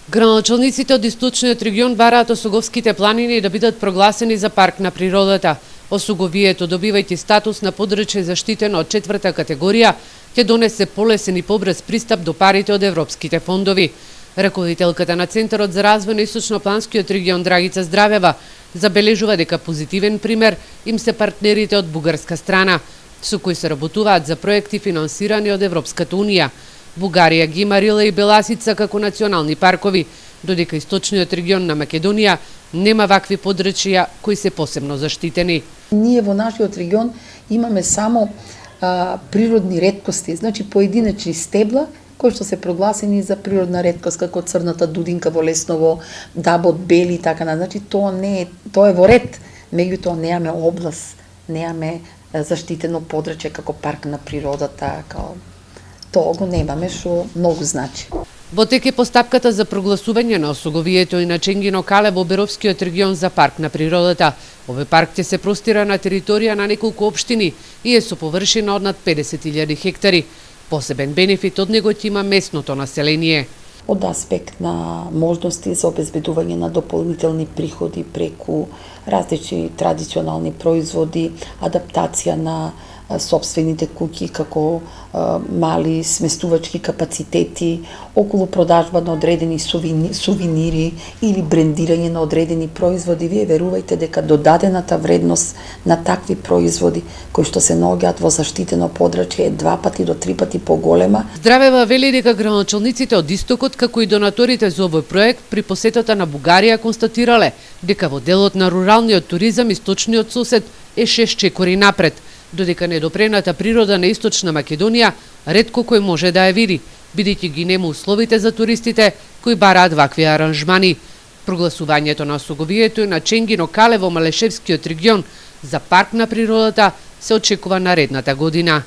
Граначалниците од источниот регион бараат Осуговските планини да бидат прогласени за парк на природата. Осуговието, добивајќи статус на подрачје заштитено од 4-та категорија, ќе донесе полесен и побрз пристап до парите од европските фондови. Раководителката на Центарот за развој на Источнопланскиот регион Драгица Здравева забележува дека позитивен пример им се партнерите од бугарска страна, со кои се работуваат за проекти финансирани од Европската унија. Бугарија ги има Рила и Беласица како национални паркови, додека источниот регион на Македонија нема вакви подрачја кои се посебно заштитени. Ние во нашиот регион имаме само природни реткости, значи поединечни стебла кои што се прогласени за природна реткост, како црната дудинка во Лесново, дабот бели и така на. Значи тоа е во ред, меѓутоа немаме област, немаме заштитено подрачје како парк на природата, како тоа го немаме, што многу значи. Во тек е постапката за прогласување на Осуговието и на Ченгино Кале во Беровскиот регион за парк на природата. Овој парк ќе се простира на територија на неколку општини и е со површина од над 50.000 хектари. Посебен бенефит од него ќе има местното население. Од аспект на можности за обезбедување на дополнителни приходи преку различни традиционални производи, адаптација на сопствените куќи како мали сместувачки капацитети, околу продажба на одредени сувенири или брендирање на одредени производи. Вие верувајте дека додадената вредност на такви производи кои што се наоѓаат во заштитено подрачје е 2 пати до 3 пати поголема. Здравева вели дека граначалниците од Истокот, како и донаторите за овој проект при посетата на Бугарија констатирале дека во делот на руралниот туризам источниот сосед е 6 чекори напред, додека недопрената природа на Источна Македонија ретко кој може да ја види, бидејќи ги нема условите за туристите кои бараат вакви аранжмани. Прогласувањето на Осуговието и на Ченгино Кале во Малешевскиот регион за парк на природата се очекува наредната година.